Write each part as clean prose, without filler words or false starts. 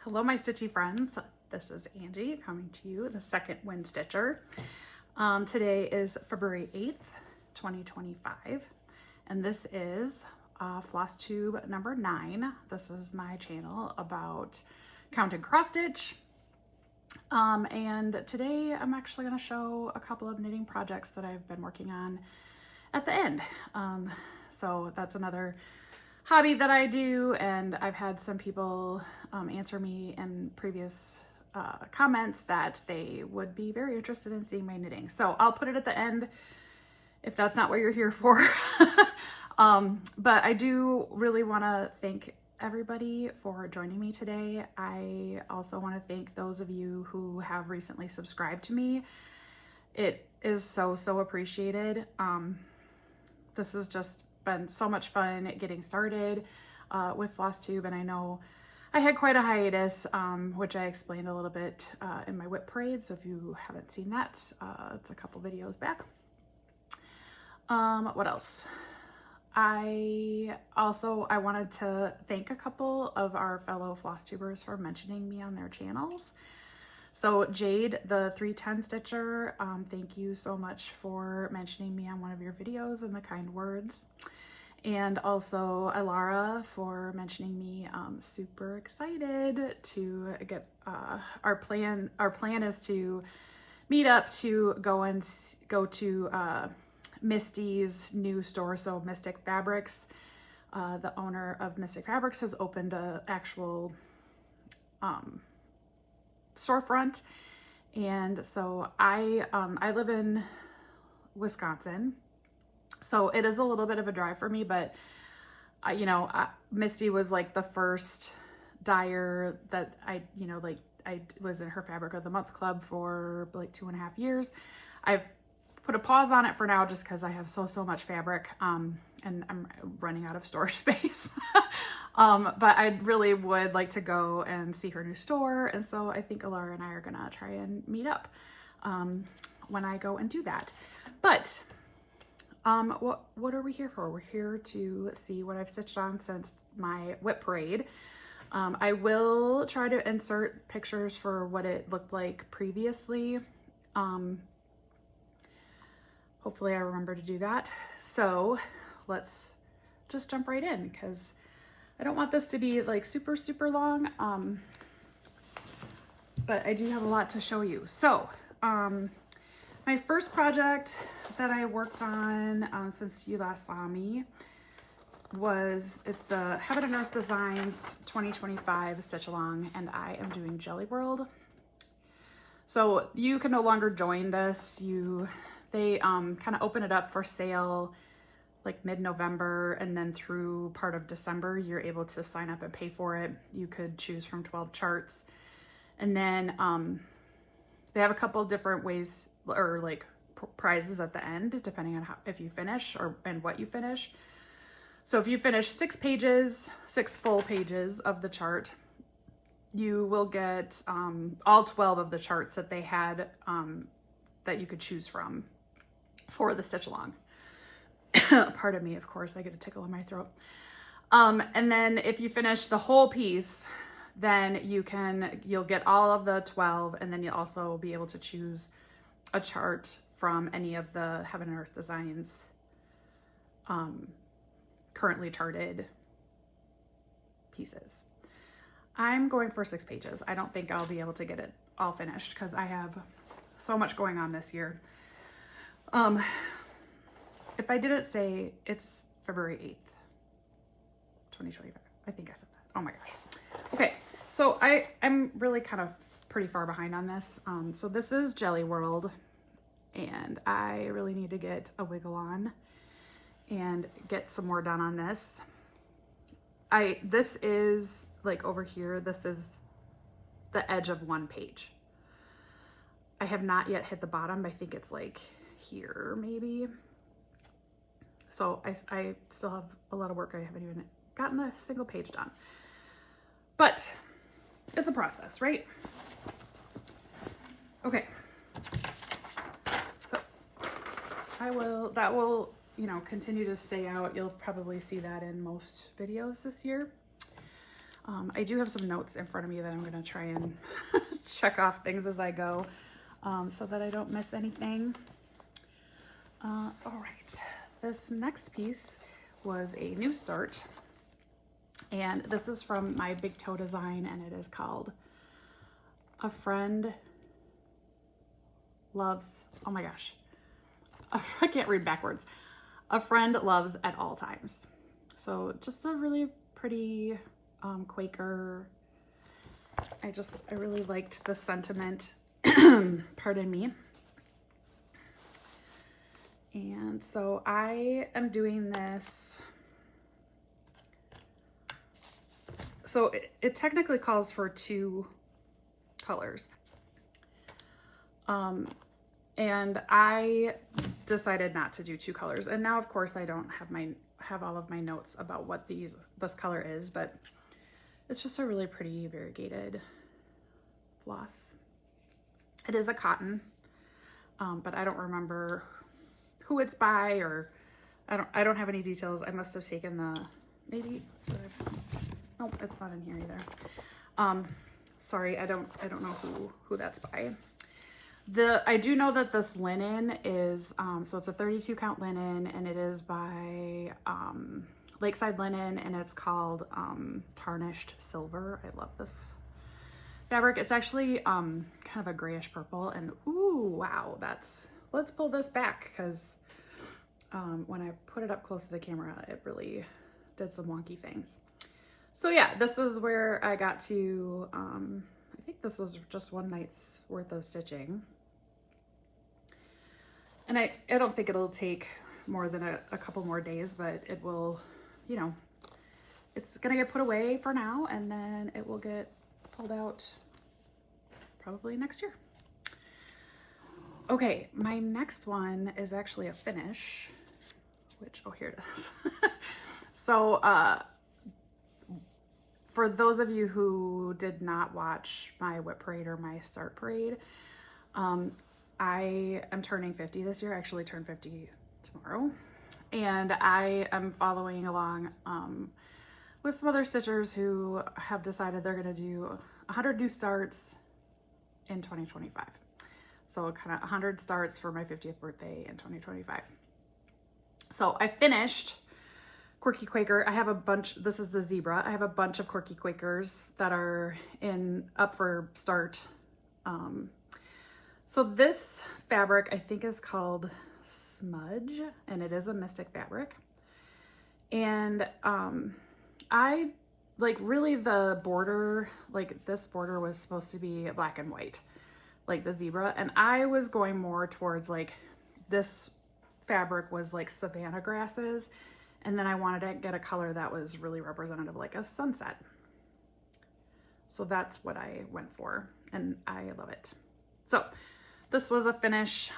Hello, my stitchy friends. This is Angie coming to you, the second Wind Stitcher. Today is February 8th, 2025, and this is Flosstube number 9. This is my channel about counting cross stitch. And today I'm actually going to show a couple of knitting projects that I've been working on at the end. So that's another hobby that I do, and I've had some people answer me in previous comments that they would be very interested in seeing my knitting. So I'll put it at the end if that's not what you're here for. But I do really want to thank everybody for joining me today. I also want to thank those of you who have recently subscribed to me. It is so appreciated. This has just been so much fun getting started with Flosstube, and I know I had quite a hiatus, which I explained a little bit in my whip parade, so if you haven't seen that, it's a couple videos back. What else? I wanted to thank a couple of our fellow Flosstubers for mentioning me on their channels. So Jade, the 310 Stitcher, thank you so much for mentioning me on one of your videos and the kind words. And also Alara for mentioning me. Super excited to get our plan is to meet up to go to Misty's new store, so Mystic Fabrics. The owner of Mystic Fabrics has opened an actual storefront, and so I live in Wisconsin, so it is a little bit of a drive for me, but Misty was like the first dyer that I was in her Fabric of the Month club for like 2.5 years. I've put a pause on it for now just because I have so much fabric and I'm running out of storage space. But I really would like to go and see her new store, and so I think Alara and I are gonna try and meet up when I go and do that. But what are we here for? We're here to see what I've stitched on since my whip parade. I will try to insert pictures for what it looked like previously. Hopefully I remember to do that. So let's just jump right in, because I don't want this to be like super long, but I do have a lot to show you. So my first project that I worked on since you last saw me it's the Heaven and Earth Designs 2025 stitch along, and I am doing Jelly World. So you can no longer join this. They kind of open it up for sale like mid-November, and then through part of December you're able to sign up and pay for it. You could choose from 12 charts, and then they have a couple different ways or like prizes at the end depending on if you finish and what you finish. So if you finish 6 full pages of the chart, you will get all 12 of the charts that they had that you could choose from for the stitch along. Pardon me, of course, I get a tickle in my throat. And then if you finish the whole piece, then you'll get all of the 12, and then you'll also be able to choose a chart from any of the Heaven and Earth Designs currently charted pieces. I'm going for 6 pages. I don't think I'll be able to get it all finished because I have so much going on this year. If I didn't say it's February 8th, 2025, I think I said that. Oh my gosh. Okay, so I'm really kind of pretty far behind on this. So this is Jelly World, and I really need to get a wiggle on and get some more done on this. This is like over here, this is the edge of one page. I have not yet hit the bottom. I think it's like here maybe. So I still have a lot of work. I haven't even gotten a single page done, but it's a process, right? Okay. So that will continue to stay out. You'll probably see that in most videos this year. I do have some notes in front of me that I'm gonna try and check off things as I go, so that I don't miss anything. All right, this next piece was a new start, and this is from my big toe design, and it is called A Friend Loves, oh my gosh, I can't read backwards. A Friend Loves at All Times. So just a really pretty Quaker. I really liked the sentiment, pardon me. And so I am doing this. So it technically calls for 2 colors. And I decided not to do 2 colors. And now of course I don't have all of my notes about what this color is, but it's just a really pretty variegated floss. It is a cotton, but I don't remember who it's by, or I don't have any details. I must have taken maybe, nope, it's not in here either. Sorry, I don't know who that's by. I do know that this linen is, so it's a 32 count linen, and it is by Lakeside Linen, and it's called Tarnished Silver. I love this fabric. It's actually kind of a grayish purple, and ooh, wow, let's pull this back, because when I put it up close to the camera, it really did some wonky things. So yeah, this is where I got to, I think this was just one night's worth of stitching. And I don't think it'll take more than a couple more days, but it will, you know, it's gonna get put away for now, and then it will get pulled out probably next year. Okay, my next one is actually a finish, which, oh, here it is. So, for those of you who did not watch my whip parade or my start parade, I am turning 50 this year. I actually turn 50 tomorrow. And I am following along with some other stitchers who have decided they're gonna do 100 new starts in 2025. So kind of 100 starts for my 50th birthday in 2025. So I finished Quirky Quaker. I have a bunch, this is the zebra. I have a bunch of Quirky Quakers that are up for start. So this fabric I think is called Smudge, and it is a Mystic fabric. And I like, really, the border, like this border was supposed to be black and white, like the zebra, and I was going more towards, like, this fabric was like savanna grasses, and then I wanted to get a color that was really representative, like a sunset. So that's what I went for, and I love it. So this was a finish,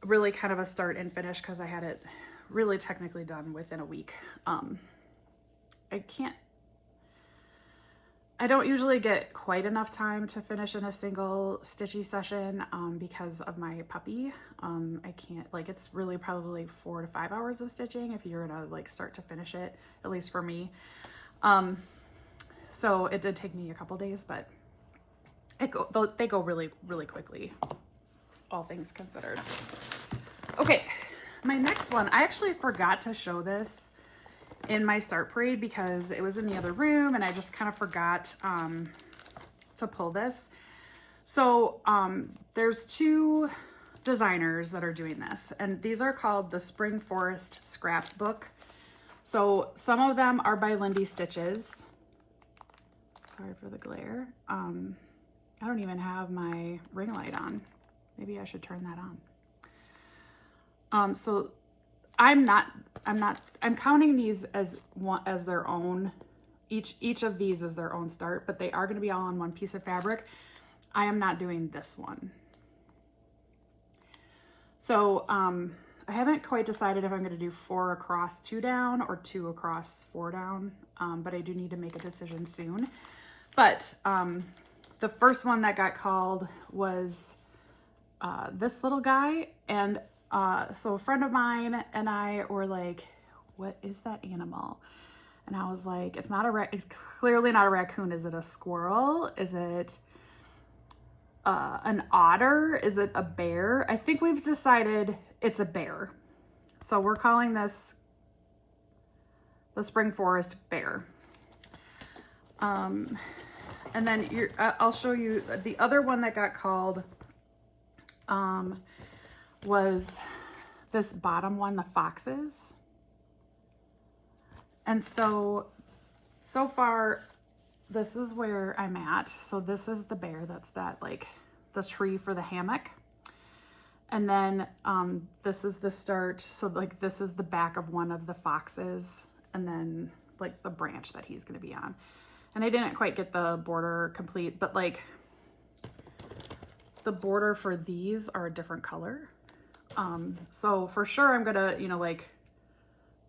really kind of a start and finish, because I had it really technically done within a week. I don't usually get quite enough time to finish in a single stitchy session because of my puppy. I can't, like, it's really probably 4 to 5 hours of stitching if you're gonna like start to finish it, at least for me. So it did take me a couple days, but they go really, really quickly, all things considered. Okay, my next one, I actually forgot to show this in my start parade because it was in the other room and I just kind of forgot to pull this. So there's 2 designers that are doing this, and these are called the Spring Forest Scrapbook. So some of them are by Lindy Stitches. Sorry for the glare. I don't even have my ring light on. Maybe I should turn that on. So I'm counting these as their own. Each of these is their own start, but they are going to be all on one piece of fabric. I am not doing this one. So I haven't quite decided if I'm going to do 4 across 2 down or 2 across 4 down, but I do need to make a decision soon. But the first one that got called was this little guy, and so a friend of mine and I were like, what is that animal? And I was like, it's clearly not a raccoon. Is it a squirrel? Is it an otter? Is it a bear? I think we've decided it's a bear. So we're calling this the Spring Forest Bear. And then I'll show you the other one that got called was this bottom one, the foxes. And so far, this is where I'm at. So this is the bear. That's that, like, the tree for the hammock. And then this is the start. So, like, this is the back of one of the foxes. And then, like, the branch that he's going to be on. And I didn't quite get the border complete. But, like, the border for these are a different color. So, for sure, I'm going to, you know, like,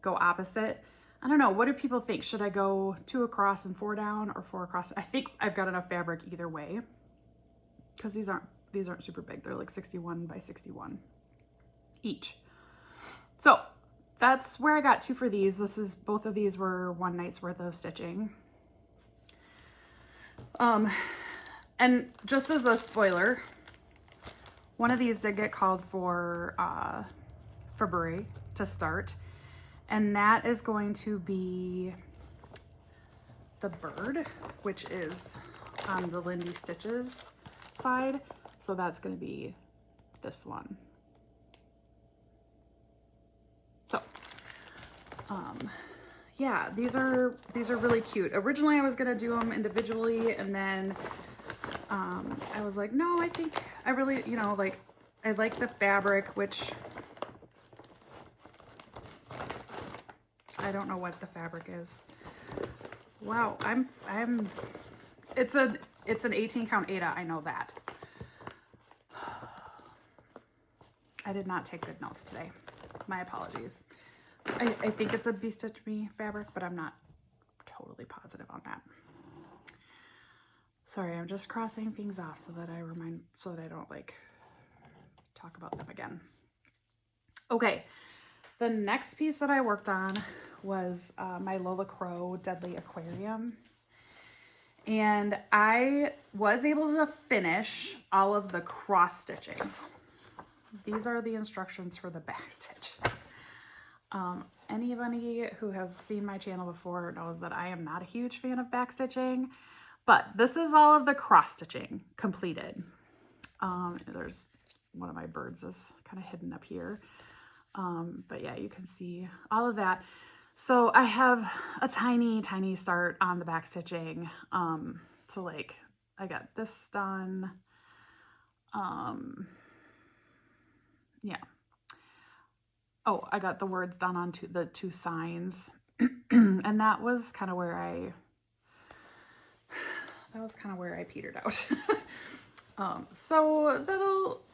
go opposite. I don't know. What do people think? Should I go 2 across and 4 down, or 4 across? I think I've got enough fabric either way, because these aren't super big. They're like 61 by 61 each. So that's where I got to for these. Both of these were one night's worth of stitching. And just as a spoiler, one of these did get called for February to start. And that is going to be the bird, which is on the Lindy Stitches side. So that's going to be this one. So, yeah, these are really cute. Originally, I was going to do them individually, and then I was like, no, I think I really, you know, like, I like the fabric, which I don't know what the fabric is. Wow, it's an 18 count Aida, I know that. I did not take good notes today. My apologies. I think it's a Be Stitch Me fabric, but I'm not totally positive on that. Sorry, I'm just crossing things off so that I don't like talk about them again. Okay, the next piece that I worked on was my Lola Crow Deadly Aquarium. And I was able to finish all of the cross stitching. These are the instructions for the back stitch. Anybody who has seen my channel before knows that I am not a huge fan of back stitching, but this is all of the cross stitching completed. There's one of my birds is kind of hidden up here. But yeah, you can see all of that. So I have a tiny, tiny start on the back stitching. So like I got this done. Yeah. Oh, I got the words done on the 2 signs. And that was kind of where I petered out. So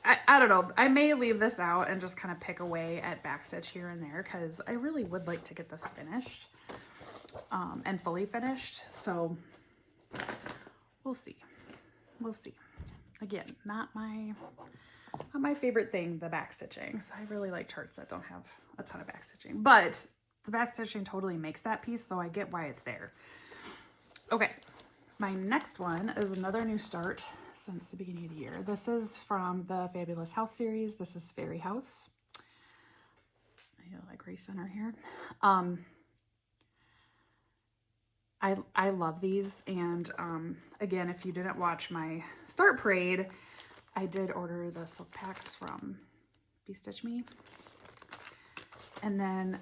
I don't know. I may leave this out and just kind of pick away at backstitch here and there, because I really would like to get this finished and fully finished. So we'll see. We'll see. Again, not my favorite thing, the backstitching. So I really like charts that don't have a ton of backstitching, but the backstitching totally makes that piece, so I get why it's there. Okay, my next one is another new start since the beginning of the year. This is from the Fabulous House series. This is Fairy House. I like recenter here. I love these, and again, if you didn't watch my start parade, I did order the silk packs from Be Stitch Me. And then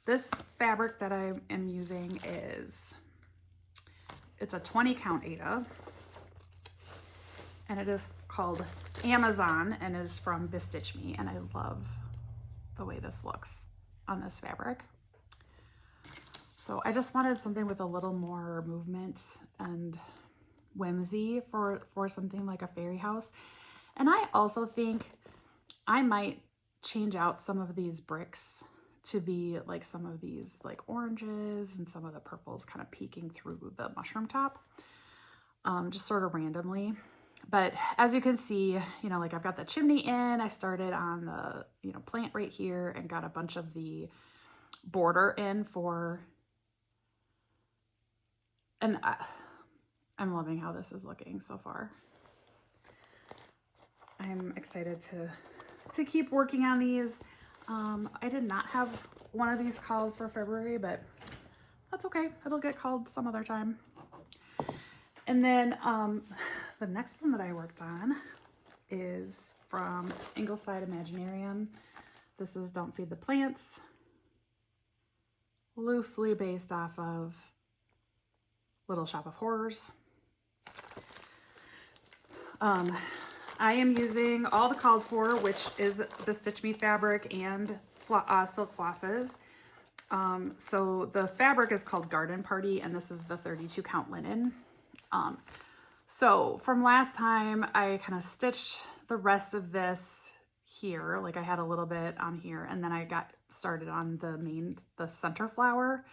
this fabric that I am using it's a 20 count Aida, and it is called Amazon and is from Be Stitch Me, and I love the way this looks on this fabric. So I just wanted something with a little more movement and whimsy for something like a fairy house. And I also think I might change out some of these bricks to be like some of these like oranges and some of the purples kind of peeking through the mushroom top, just sort of randomly. But as you can see, you know, like I've got the chimney in, I started on the, you know, plant right here and got a bunch of the border in for, and I'm loving how this is looking so far. I'm excited to keep working on these. I did not have one of these called for February, but that's okay. It'll get called some other time. And then the next one that I worked on is from Ingleside Imaginarium. This is Don't Feed the Plants, loosely based off of Little Shop of Horrors. I am using all the called for, which is the Stitch Me fabric and silk flosses. So the fabric is called Garden Party, and this is the 32 count linen. So from last time, I kind of stitched the rest of this here, like I had a little bit on here, and then I got started on the center flower,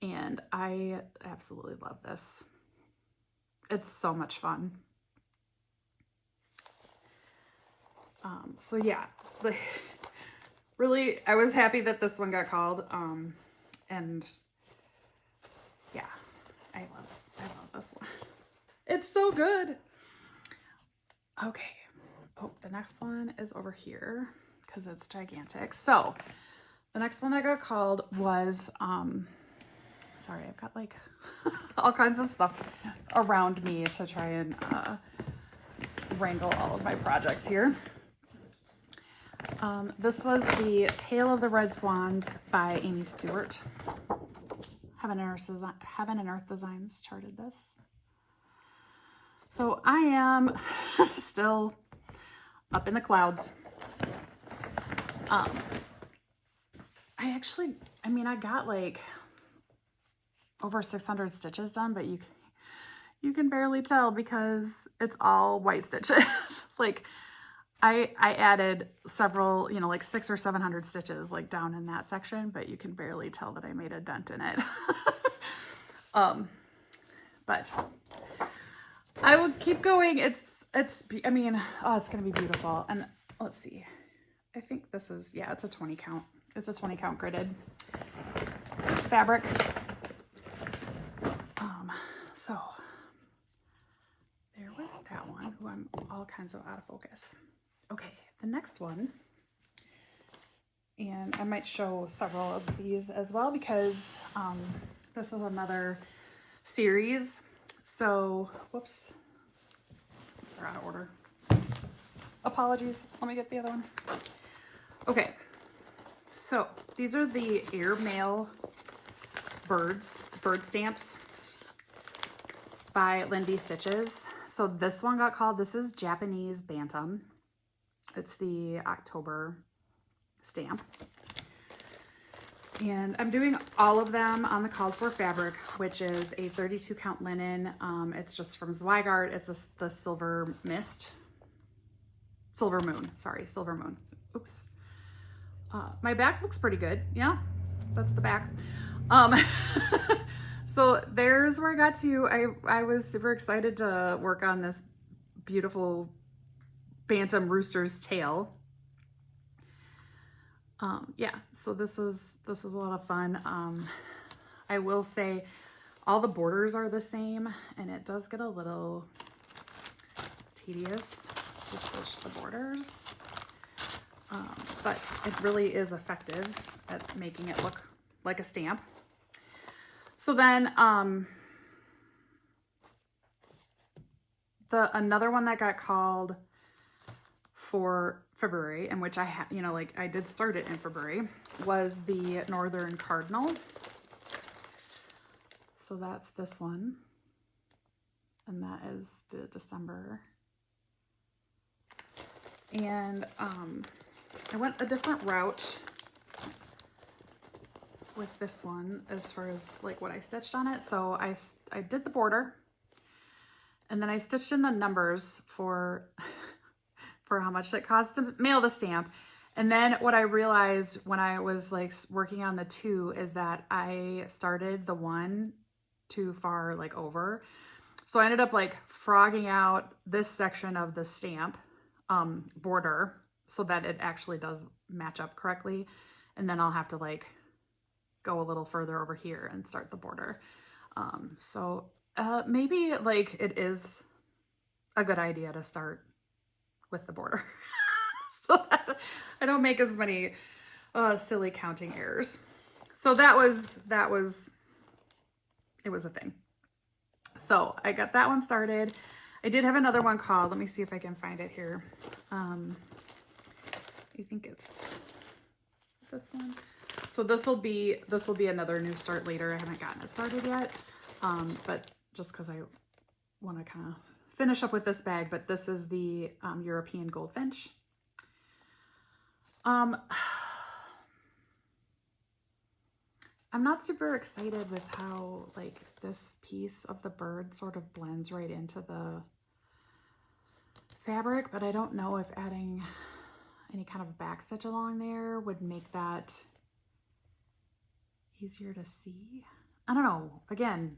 and I absolutely love this. It's so much fun. So yeah, really, I was happy that this one got called, and yeah, I love this one. It's so good. Okay. Oh, the next one is over here because it's gigantic. So the next one that got called was, sorry, I've got like all kinds of stuff around me to try and wrangle all of my projects here. This was the Tale of the Red Swans by Amy Stewart. Heaven and Earth Designs charted this. So I am still up in the clouds. I got like over 600 stitches done, but you can barely tell because it's all white stitches. Like I added several, like 600 or 700 stitches like down in that section, but you can barely tell that I made a dent in it. But I will keep going. It's going to be beautiful. And let's see. I think this is, yeah, it's a 20 count. It's a 20 count gridded fabric. So there was that one. Ooh, I'm all kinds of out of focus. Okay, the next one, and I might show several of these as well because this is another series. So, whoops, they're out of order. Apologies, let me get the other one. Okay, so these are the airmail bird stamps by Lindy Stitches. So this one got called, this is Japanese Bantam. It's the October stamp. And I'm doing all of them on the called for fabric, which is a 32 count linen. It's just from Zweigart. It's the Silver Moon. Oops. My back looks pretty good. Yeah, that's the back. So there's where I got to. I was super excited to work on this beautiful Bantam rooster's tail. Yeah, so this is a lot of fun. I will say all the borders are the same, and it does get a little tedious to stitch the borders, but it really is effective at making it look like a stamp. So then another one that got called for February, and which I I did start it in February, was the Northern Cardinal. So that's this one, and that is the December. And I went a different route with this one as far as like what I stitched on it. So I did the border, and then I stitched in the numbers for how much it cost to mail the stamp. And then what I realized when I was like working on the two is that I started the one too far like over. So I ended up like frogging out this section of the stamp border so that it actually does match up correctly. And then I'll have to like go a little further over here and start the border. So maybe like it is a good idea to start with the border so that I don't make as many silly counting errors. So it was a thing. So I got that one started. I did have another one called, let me see if I can find it here. I think it's this one. So this will be another new start later. I haven't gotten it started yet. But just because I want to kind of finish up with this bag, but this is the European Goldfinch. I'm not super excited with how like this piece of the bird sort of blends right into the fabric, but I don't know if adding any kind of back stitch along there would make that easier to see. I don't know. Again,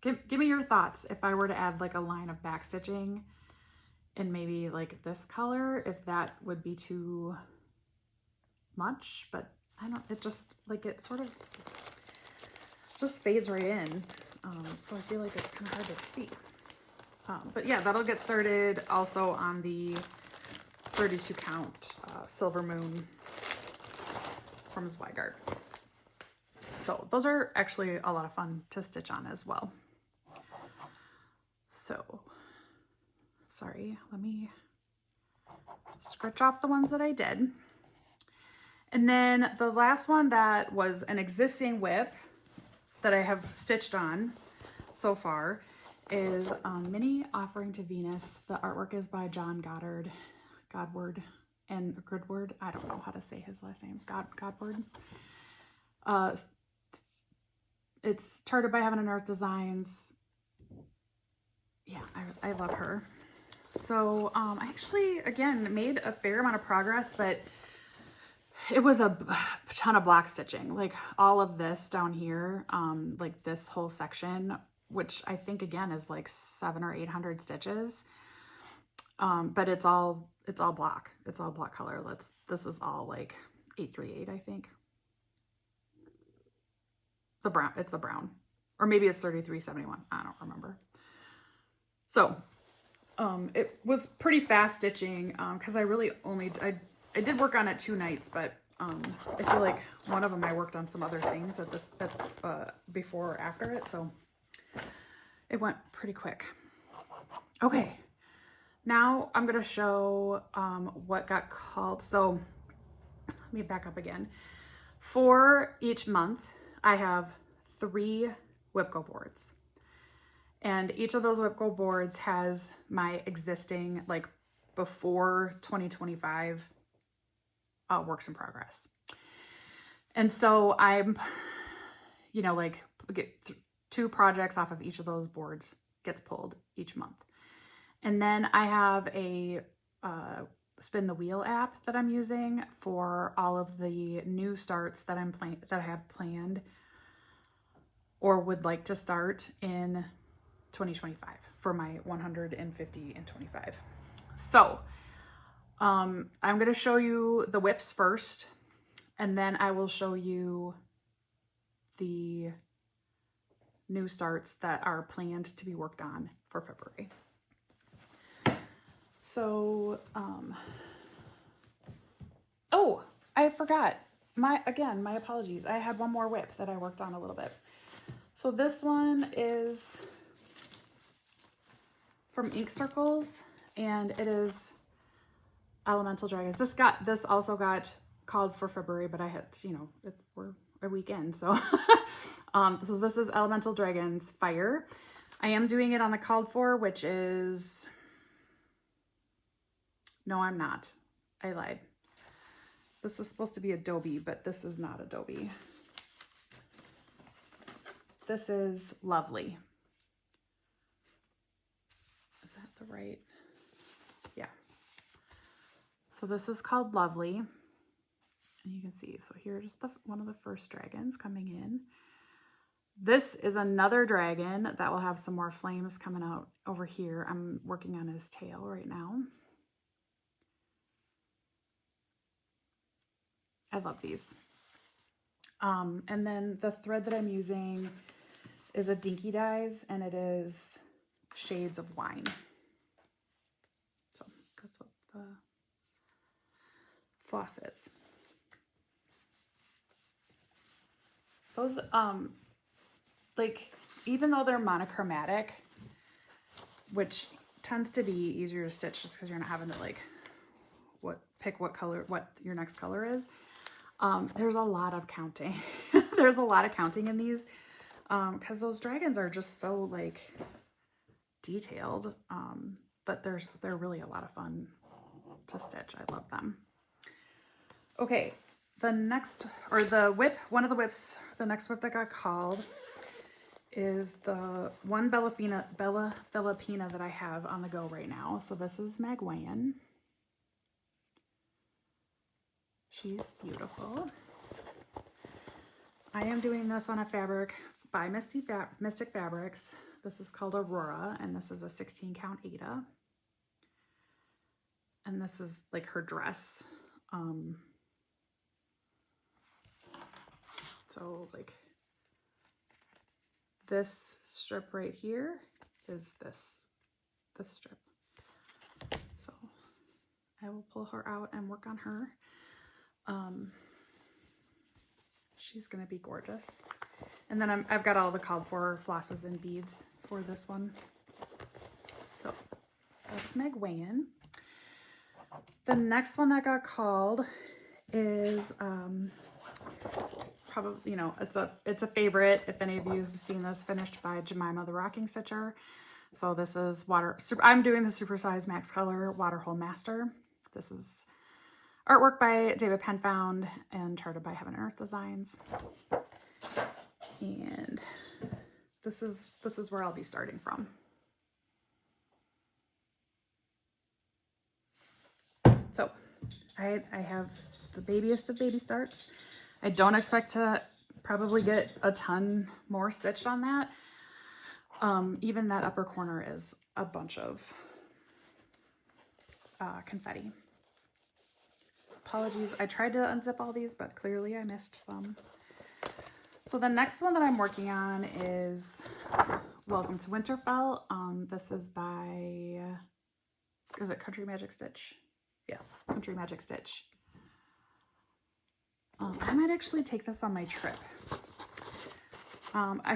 give me your thoughts if I were to add like a line of back stitching and maybe like this color, if that would be too much, but I don't, it just like it sort of just fades right in. So I feel like it's kind of hard to see. But yeah, that'll get started also on the 32 count Silver Moon from Zweigart. So those are actually a lot of fun to stitch on as well. So, sorry, let me scratch off the ones that I did. And then the last one that was an existing whip that I have stitched on so far is Mini Offering to Venus. The artwork is by John Godward and Goodward. I don't know how to say his last name. Godward. It's charted by Heaven and Earth Designs. Yeah, I love her. So I actually, again, made a fair amount of progress, but it was a ton of block stitching. Like all of this down here, like this whole section, which I think again is like 700 or 800 stitches. But it's all block. It's all block color. This is all like 838, I think. The brown, it's a brown, or maybe it's 3371. I don't remember. So, it was pretty fast stitching, cause I really only, I did work on it 2 nights, but, I feel like one of them I worked on some other things before or after it. So it went pretty quick. Okay. Now I'm going to show, what got called. So let me back up again. For each month, I have 3 Whipco boards, and each of those Whipco boards has my existing, like before 2025 works in progress. And so I'm, you know, like get 2 projects off of each of those boards gets pulled each month. And then I have a spin the wheel app that I'm using for all of the new starts that I have planned or would like to start in 2025 for my 150 and 25. So I'm going to show you the whips first, and then I will show you the new starts that are planned to be worked on for February. So, oh, I forgot. My apologies. I had one more whip that I worked on a little bit. So this one is from Ink Circles, and it is Elemental Dragons. This also got called for February, but I had, you know, we're a weekend, so so this is Elemental Dragons Fire. I am doing it on the called for, which is, no, I'm not. I lied. This is supposed to be Adobe, but this is not Adobe. This is Lovely. Is that the right? Yeah. So this is called Lovely. And you can see, so here's one of the first dragons coming in. This is another dragon that will have some more flames coming out over here. I'm working on his tail right now. I love these. And then the thread that I'm using is a Dinky Dyes, and it is Shades of Wine. So that's what the floss is. Those, like, even though they're monochromatic, which tends to be easier to stitch just because you're not having to like pick what color, what your next color is. There's a lot of counting. There's a lot of counting in these because those dragons are just so like detailed, but they're really a lot of fun to stitch. I love them. Okay, the next, or the whip, one of the whips, the next whip that got called is the one Bella Filipina that I have on the go right now. So this is Magwayan. She's beautiful. I am doing this on a fabric by Mystic Fabrics. This is called Aurora, and this is a 16 count Aida. And this is like her dress. So like this strip right here is this strip. So I will pull her out and work on her. She's gonna be gorgeous. And then I've got all the called for flosses and beads for this one. So that's Magwayan. The next one that got called is probably, you know, it's a favorite if any of you have seen this, finished by Jemima the Rocking Stitcher. So this is I'm doing the Supersize Max Color Waterhole Master. This is artwork by David Penfound and charted by Heaven and Earth Designs. And this is where I'll be starting from. So I have the babiest of baby starts. I don't expect to probably get a ton more stitched on that. Even that upper corner is a bunch of confetti. Apologies, I tried to unzip all these, but clearly I missed some. So the next one that I'm working on is Welcome to Winterfell. This is by, is it Country Magic Stitch? Yes, Country Magic Stitch. I might actually take this on my trip.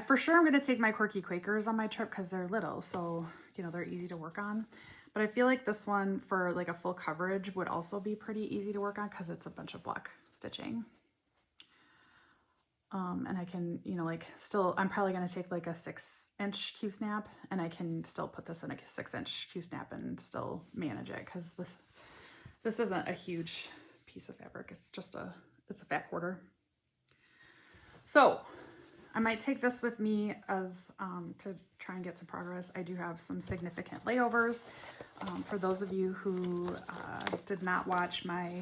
For sure I'm going to take my Quirky Quakers on my trip because they're little, so, you know, they're easy to work on. But I feel like this one for like a full coverage would also be pretty easy to work on because it's a bunch of block stitching. And I can, you know, like still, I'm probably going to take like a 6-inch Q-snap, and I can still put this in a 6-inch Q-snap and still manage it because this isn't a huge piece of fabric. It's just it's a fat quarter. So I might take this with me as to try and get some progress. I do have some significant layovers. For those of you who did not watch my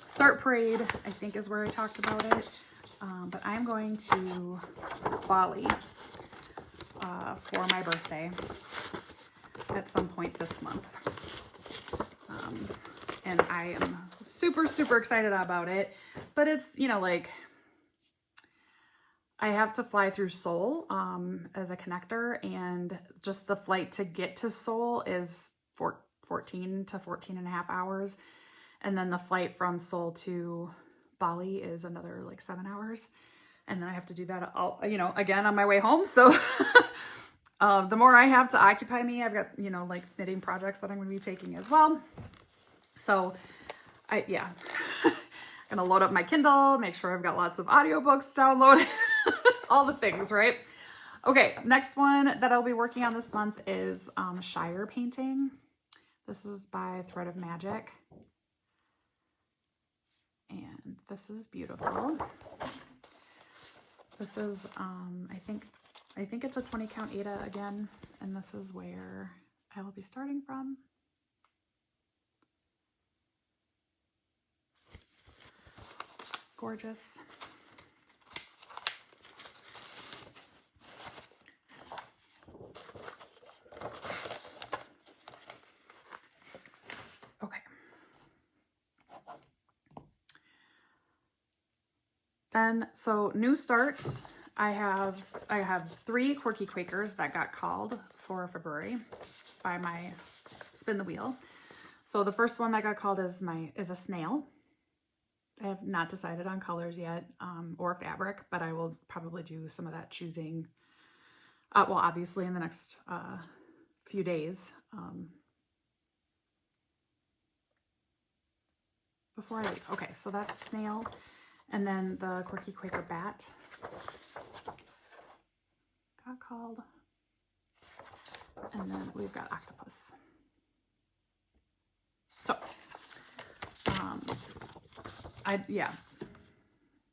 start parade, I think is where I talked about it. But I'm going to Bali for my birthday at some point this month. And I am super, super excited about it. But it's, you know, like, I have to fly through Seoul as a connector, and just the flight to get to Seoul is 14 to 14 and a half hours. And then the flight from Seoul to Bali is another like 7 hours. And then I have to do that all, you know, again on my way home. So the more I have to occupy me, I've got, you know, like knitting projects that I'm going to be taking as well. So yeah, gonna load up my Kindle, make sure I've got lots of audiobooks downloaded, all the things, right? Okay, next one that I'll be working on this month is Shire painting. This is by Thread of Magic. And this is beautiful. This is, I think it's a 20 count Aida again, and this is where I will be starting from. Gorgeous. Okay. then, so new starts. I have 3 Quirky Quakers that got called for February by my spin the wheel. So the first one that got called is a snail. I have not decided on colors yet, or fabric, but I will probably do some of that choosing. Well, obviously in the next few days. Before I leave. Okay, so that's snail. And then the Quirky Quaker bat got called. And then we've got octopus. So, yeah.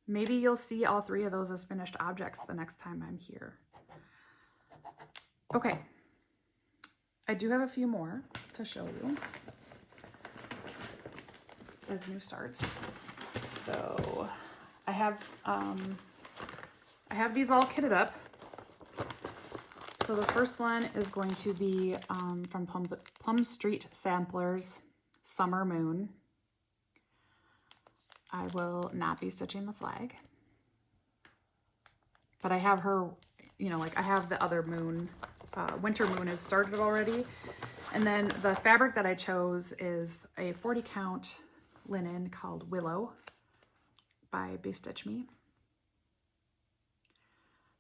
Maybe you'll see all 3 of those as finished objects the next time I'm here. Okay. I do have a few more to show you as new starts. So I have these all kitted up. So the first one is going to be from Plum Street Samplers, Summer Moon. I will not be stitching the flag, but I have her, you know, like I have the other moon, Winter Moon is started already. And then the fabric that I chose is a 40 count linen called Willow by Be Stitch Me.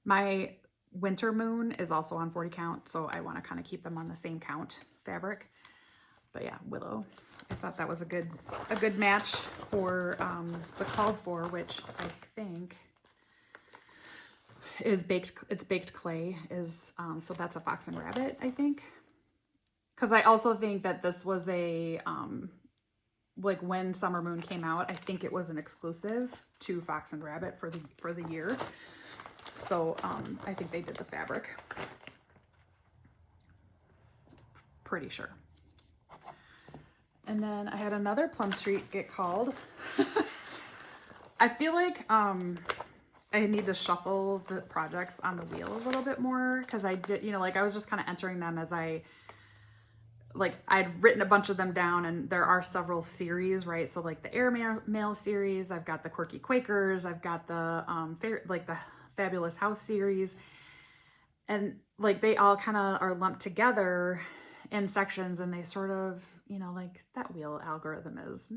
My Winter Moon is also on 40 count, so I want to kind of keep them on the same count fabric. But yeah, Willow. I thought that was a good match for the called for, which I think is baked clay is so that's a fox and rabbit, I think. Because I also think that this was a like when Summer Moon came out, I think it was an exclusive to Fox and Rabbit for the year. So I think they did the fabric. Pretty sure. And then I had another Plum Street get called. I feel like I need to shuffle the projects on the wheel a little bit more, because I did, you know, like I was just kind of entering them as I'd written a bunch of them down, and there are several series, right? So like the Airmail series, I've got the Quirky Quakers, I've got the the Fabulous House series, and like they all kind of are lumped together in sections, and they sort of, you know, like that wheel algorithm is,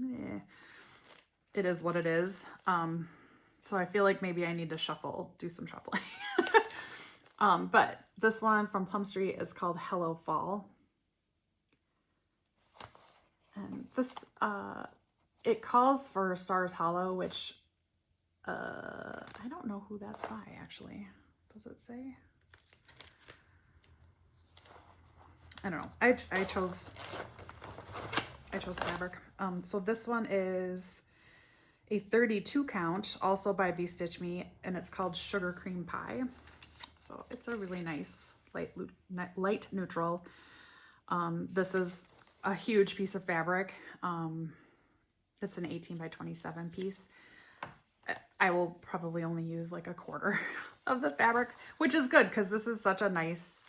it is what it is. So I feel like maybe I need to do some shuffling. But this one from Plum Street is called Hello Fall. And this, it calls for Stars Hollow, which, I don't know who that's by, actually. Does it say? I don't know. I chose fabric. So this one is a 32 count, also by Be Stitch Me, and it's called Sugar Cream Pie. So it's a really nice light neutral. This is a huge piece of fabric. It's an 18 by 27 piece. I will probably only use like a quarter of the fabric, which is good because this is such a nice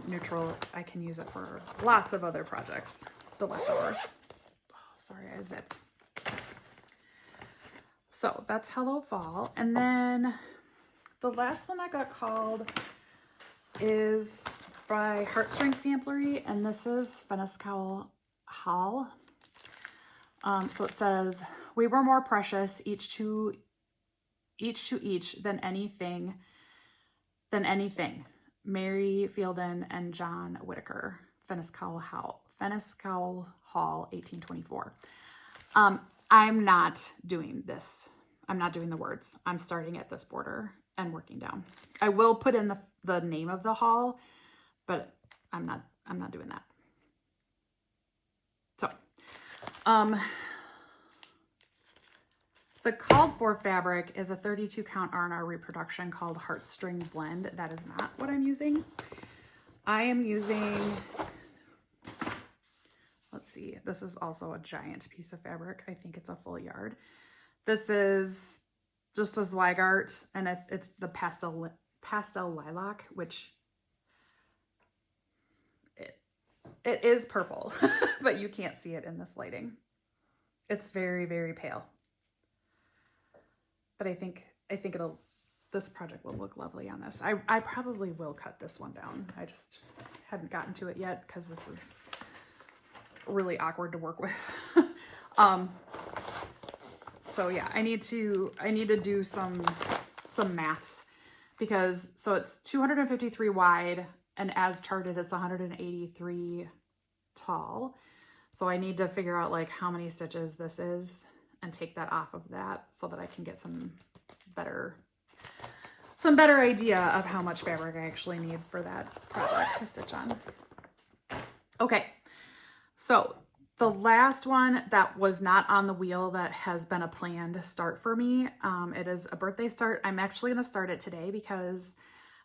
neutral. I can use it for lots of other projects. The leftovers. Oh, sorry, I zipped. So that's Hello Fall. And then the last one that got called is by Heartstring Samplery, and this is Fenniscowl Hall. So it says, we were more precious, each to each than anything. Mary Fielden and John Whitaker, Fenniscowl Hall, 1824. I'm not doing this. I'm not doing the words. I'm starting at this border and working down. I will put in the name of the hall, but I'm not doing that. So, the called for fabric is a 32 count R&R reproduction called Heartstring Blend. That is not what I'm using. I am using, let's see, this is also a giant piece of fabric. I think it's a full yard. This is just a Zweigart, and it's the pastel lilac, which it is purple, but you can't see it in this lighting. It's very, very pale. but I think this project will look lovely on this. I probably will cut this one down. I just hadn't gotten to it yet because this is really awkward to work with. So yeah, I need to do some maths because, so it's 253 wide and as charted, it's 183 tall. So I need to figure out like how many stitches this is and take that off of that so that I can get some better idea of how much fabric I actually need for that project to stitch on. Okay, so the last one that was not on the wheel that has been a planned start for me, it is a birthday start. I'm actually going to start it today because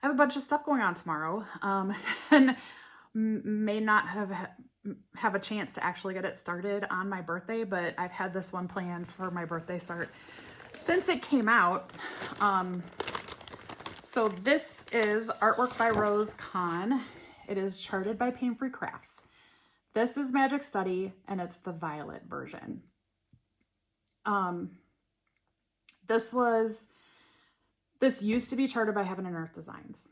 I have a bunch of stuff going on tomorrow, and may not have a chance to actually get it started on my birthday, but I've had this one planned for my birthday start since it came out. So this is artwork by Rose Kahn. It is charted by Pain Free Crafts. This is Magic Study, and it's the violet version. This used to be charted by Heaven and Earth Designs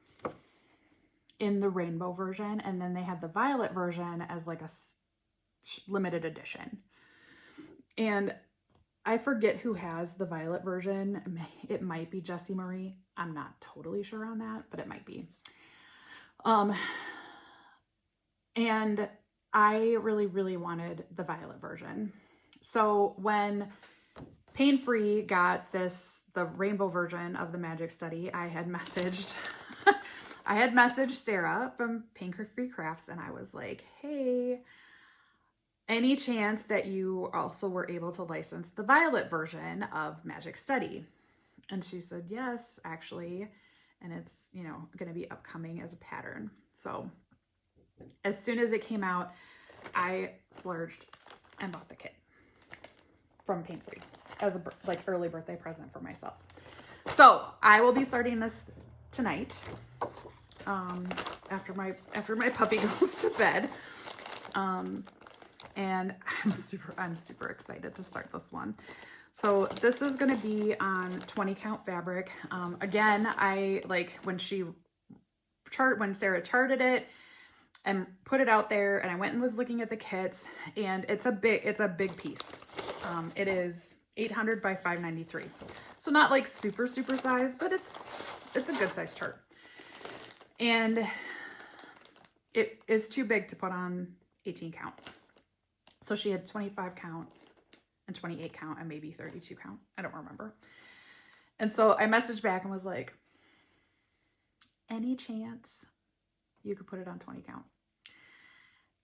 in the rainbow version, and then they had the violet version as like a limited edition. And I forget who has the violet version. It might be Jessie Marie. I'm not totally sure on that, but it might be. And I really, really wanted the violet version. So when Pain Free got the rainbow version of the Magic Study, I had messaged Sarah from Pain Free Crafts, and I was like, hey, any chance that you also were able to license the violet version of Magic Study? And she said, yes, actually. And it's, going to be upcoming as a pattern. So as soon as it came out, I splurged and bought the kit from Pain Free as a early birthday present for myself. So I will be starting this tonight, after my puppy goes to bed. And I'm super excited to start this one. So this is going to be on 20 count fabric. Again, I when Sarah charted it and put it out there, and I went and was looking at the kits, and it's a big piece. It is 800 by 593. So not like super size, but it's a good size chart. And it is too big to put on 18 count. So she had 25 count and 28 count and maybe 32 count. I don't remember. And so I messaged back and was like, any chance you could put it on 20 count?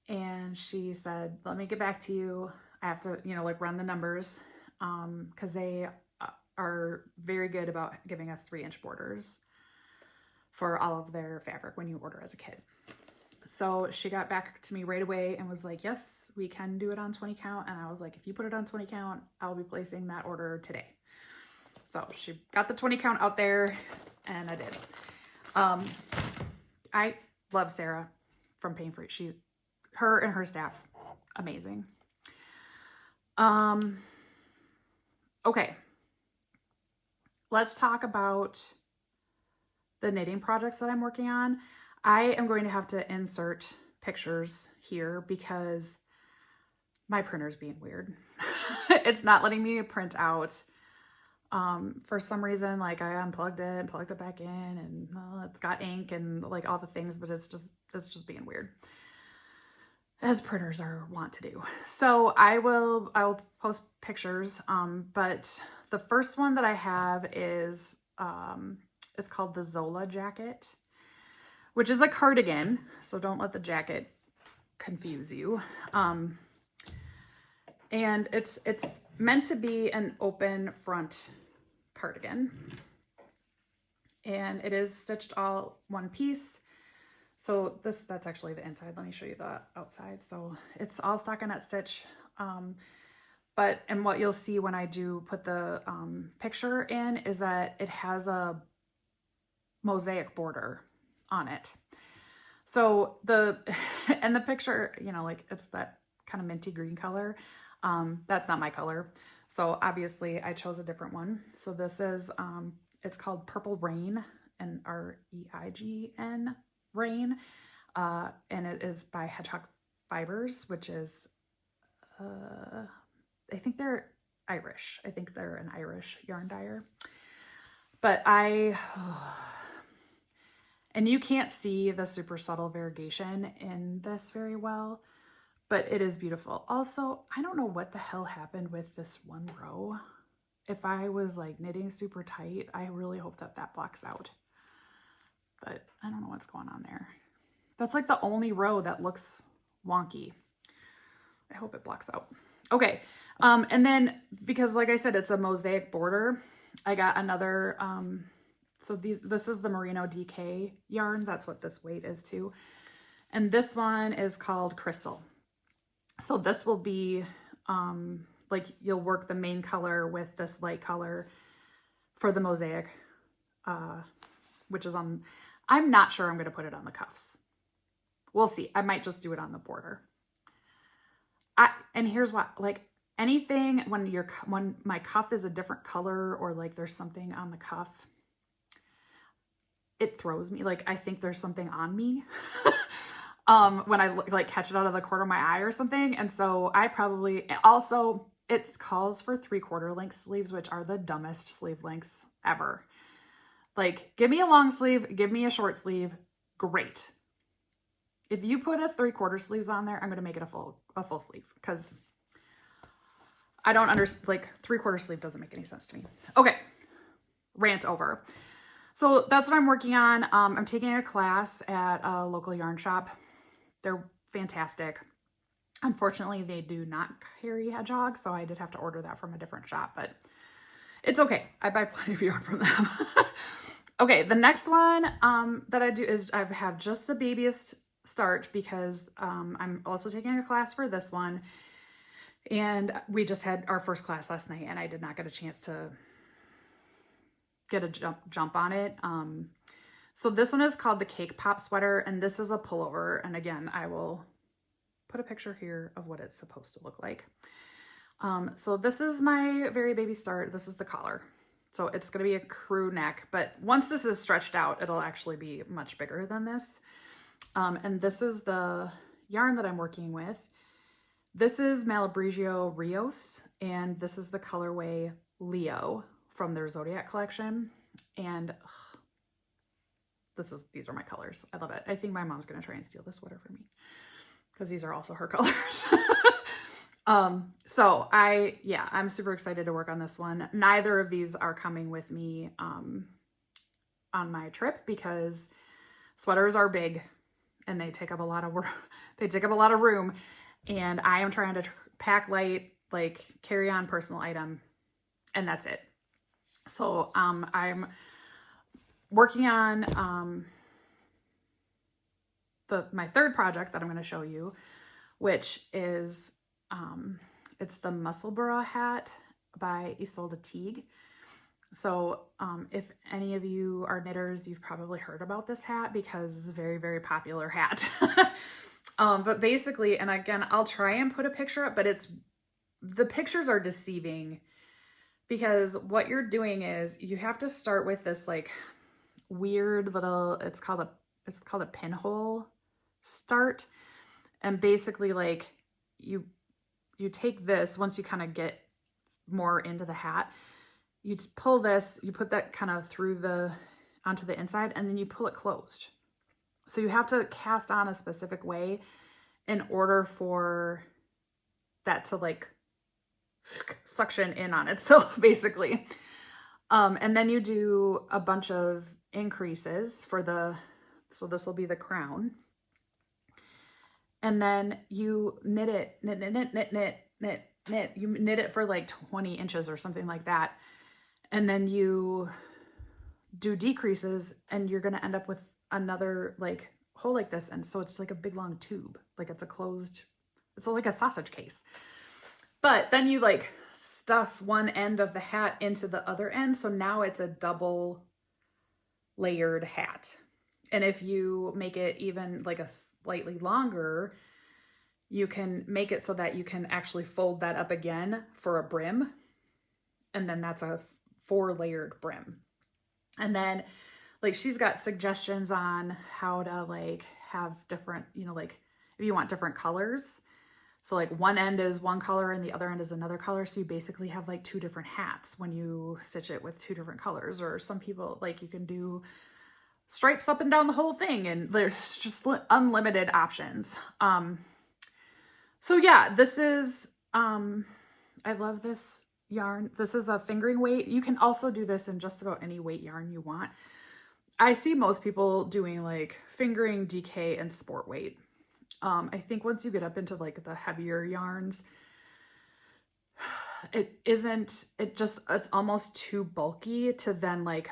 And she said, let me get back to you. I have to, run the numbers, because they are very good about giving us 3-inch borders for all of their fabric when you order as a kit. So she got back to me right away and was like, yes, we can do it on 20 count. And I was like, if you put it on 20 count, I'll be placing that order today. So she got the 20 count out there, and I did. I love Sarah from Pain Free. Her and her staff, amazing. Okay. Let's talk about the knitting projects that I'm working on. I am going to have to insert pictures here because my printer's being weird. It's not letting me print out. For some reason, I unplugged it and plugged it back in, and it's got ink and all the things, but it's just being weird, as printers are wont to do. So I will post pictures. But the first one that I have is, it's called the Zola jacket, which is a cardigan. So don't let the jacket confuse you. And it's meant to be an open front cardigan. And it is stitched all one piece. So that's actually the inside. Let me show you the outside. So it's all stockinette stitch. And what you'll see when I do put the picture in is that it has a mosaic border on it. So the picture, it's that kind of minty green color. That's not my color. So obviously I chose a different one. So this is, it's called Purple Rain, and REIGN Rain. And it is by Hedgehog Fibers, which is, I think they're Irish. I think they're an Irish yarn dyer. But and you can't see the super subtle variegation in this very well, but it is beautiful. Also, I don't know what the hell happened with this one row. If I was like knitting super tight, I really hope that that blocks out. But I don't know what's going on there. That's like the only row that looks wonky. I hope it blocks out. Okay. And then because like I said, it's a mosaic border, I got another, so this is the Merino DK yarn. That's what this weight is too. And this one is called Crystal. So this will be, like you'll work the main color with this light color for the mosaic, which is on, I'm not sure I'm going to put it on the cuffs. We'll see. I might just do it on the border. And here's what, like anything when my cuff is a different color or like there's something on the cuff, it throws me. Like I think there's something on me when I like catch it out of the corner of my eye or something. And so I probably also, it calls for 3/4 length sleeves, which are the dumbest sleeve lengths ever. Like give me a long sleeve, give me a short sleeve. Great. If you put a 3/4 sleeves on there, I'm going to make it a full sleeve because I don't understand, like 3/4 sleeve doesn't make any sense to me. Okay. Rant over. So that's what I'm working on. I'm taking a class at a local yarn shop. They're fantastic. Unfortunately, they do not carry Hedgehog, so I did have to order that from a different shop, but it's okay. I buy plenty of yarn from them. Okay, the next one that I do is I have just the babyest start because I'm also taking a class for this one. And we just had our first class last night and I did not get a chance to get a jump on it. So this one is called the Cake Pop Sweater, and this is a pullover. And again, I will put a picture here of what it's supposed to look like. So this is my very baby start. This is the collar. So it's going to be a crew neck, but once this is stretched out, it'll actually be much bigger than this. And this is the yarn that I'm working with. This is Malabrigio Rios, and this is the colorway Leo from their Zodiac collection. And these are my colors. I love it. I think my mom's going to try and steal this sweater from me because these are also her colors. So I'm super excited to work on this one. Neither of these are coming with me, on my trip because sweaters are big and they take up a lot of work. They take up a lot of room, and I am trying to pack light, like carry on personal item, and that's it. So, I'm working on, my third project that I'm going to show you, which is, it's the Musselburgh hat by Isolde Teague. So if any of you are knitters, you've probably heard about this hat because it's a very, very popular hat. But basically, and again, I'll try and put a picture up, but the pictures are deceiving because what you're doing is you have to start with this like weird little, it's called a pinhole start. And basically like you take this, once you kind of get more into the hat, you just pull this, you put that kind of onto the inside, and then you pull it closed. So you have to cast on a specific way in order for that to like suction in on itself, basically. And then you do a bunch of increases so this will be the crown. And then you knit it, knit. You knit it for like 20 inches or something like that. And then you do decreases and you're going to end up with another like hole like this. And so it's like a big long tube, like it's like a sausage case. But then you like stuff one end of the hat into the other end. So now it's a double layered hat. And if you make it even like a slightly longer, you can make it so that you can actually fold that up again for a brim. And then that's a 4-layered brim. And then like she's got suggestions on how to like have different, you know, like if you want different colors. So like one end is one color and the other end is another color. So you basically have like 2 different hats when you stitch it with 2 different colors. Or some people like you can do stripes up and down the whole thing, and there's just unlimited options. So yeah, this is, I love this yarn. This is a fingering weight. You can also do this in just about any weight yarn you want. I see most people doing like fingering, DK, and sport weight. I think once you get up into like the heavier yarns, it's almost too bulky to then like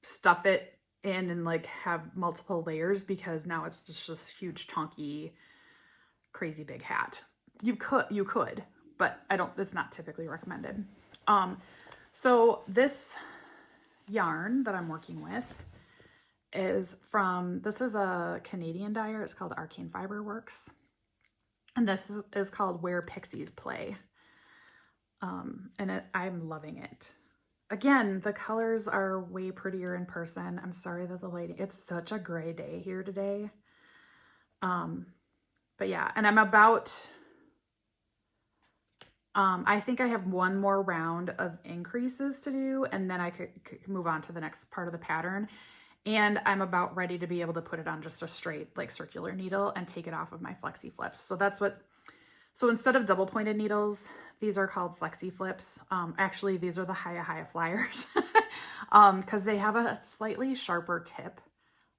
stuff it in and like have multiple layers, because now it's just this huge chunky crazy big hat. You could, but it's not typically recommended. So this yarn that I'm working with this is a Canadian dyer. It's called Arcane Fiber Works. And this is called Where Pixies Play. And I'm loving it. Again, the colors are way prettier in person. I'm sorry that the lighting, it's such a gray day here today. But yeah, and I'm about, I think I have one more round of increases to do, and then I could move on to the next part of the pattern. And I'm about ready to be able to put it on just a straight like circular needle and take it off of my flexi flips. So instead of double pointed needles, these are called flexi flips. Actually, these are the Hiya Flyers because they have a slightly sharper tip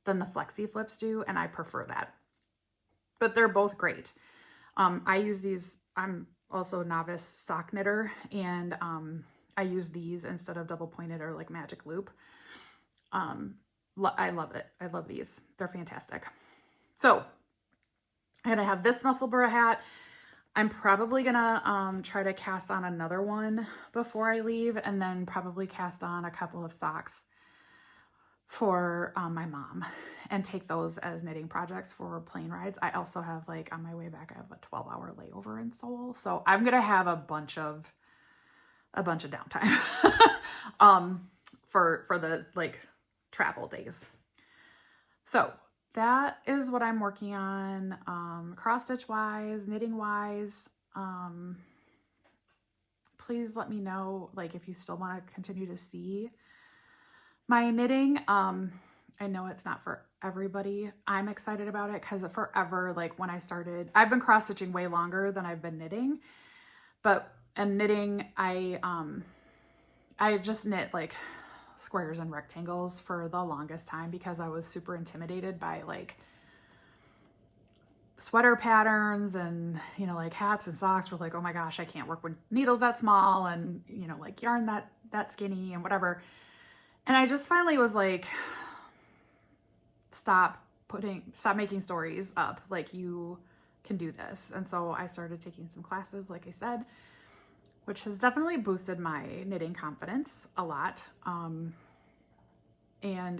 than the flexi flips do, and I prefer that. But they're both great. I use these. I'm also a novice sock knitter, and I use these instead of double pointed or like magic loop. I love it. I love these. They're fantastic. So I'm gonna have this muscle burra hat. I'm probably gonna try to cast on another one before I leave, and then probably cast on a couple of socks for my mom and take those as knitting projects for plane rides. I also have like on my way back, I have a 12-hour layover in Seoul. So I'm gonna have a bunch of downtime for the like travel days. So that is what I'm working on, cross stitch wise, knitting wise. Please let me know like if you still want to continue to see my knitting. I know it's not for everybody. I'm excited about it because forever, like when I started, I've been cross stitching way longer than I've been knitting, and knitting, I just knit like squares and rectangles for the longest time because I was super intimidated by like sweater patterns and, you know, like hats and socks were like, oh my gosh, I can't work with needles that small and, you know, like yarn that skinny and whatever. And I just finally was like, stop making stories up. Like you can do this. And so I started taking some classes, like I said, which has definitely boosted my knitting confidence a lot. And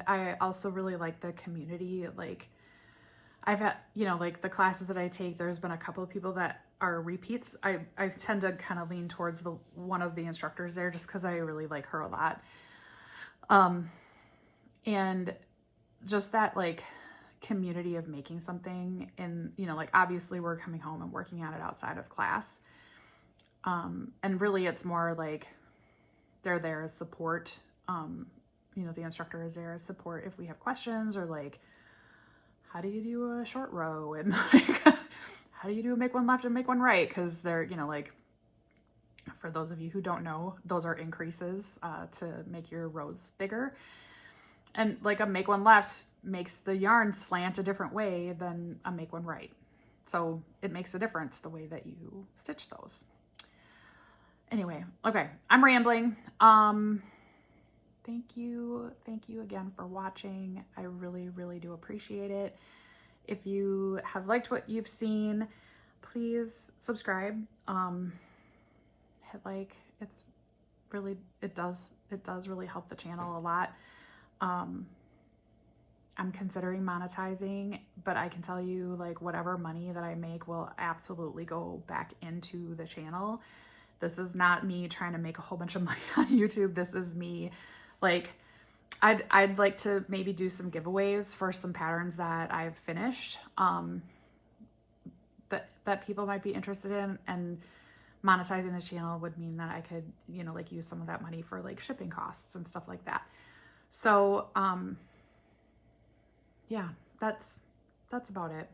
I also really like the community. Like I've had, you know, like the classes that I take, there's been a couple of people that are repeats. I tend to kind of lean towards one of the instructors there just because I really like her a lot. And just that like community of making something, and, you know, like obviously we're coming home and working on it outside of class. And really it's more like they're there as support. You know, the instructor is there as support if we have questions, or like, how do you do a short row? And like, how do you do a make one left and make one right? Cause they're, you know, like for those of you who don't know, those are increases, to make your rows bigger. And like a make one left makes the yarn slant a different way than a make one right. So it makes a difference the way that you stitch those. Anyway, okay, I'm rambling. Thank you again for watching. I really, really do appreciate it. If you have liked what you've seen, please subscribe. Hit like. It does really help the channel a lot. I'm considering monetizing, but I can tell you like whatever money that I make will absolutely go back into the channel, This is not me trying to make a whole bunch of money on YouTube. This is me, like, I'd like to maybe do some giveaways for some patterns that I've finished, that people might be interested in, and monetizing the channel would mean that I could, you know, like use some of that money for like shipping costs and stuff like that. So, yeah, that's about it.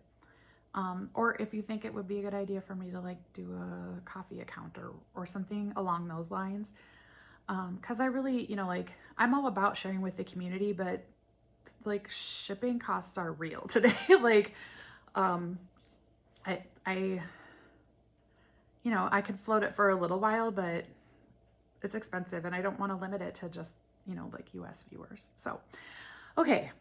Or if you think it would be a good idea for me to like do a coffee account or something along those lines. 'Cause I really, you know, like I'm all about sharing with the community, but like shipping costs are real today. Like, you know, I could float it for a little while, but it's expensive and I don't want to limit it to just, you know, like US viewers. So, okay,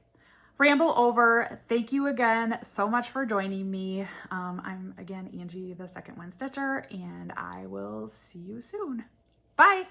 ramble over. Thank you again so much for joining me. I'm again, Angie, the Second One Stitcher, and I will see you soon. Bye.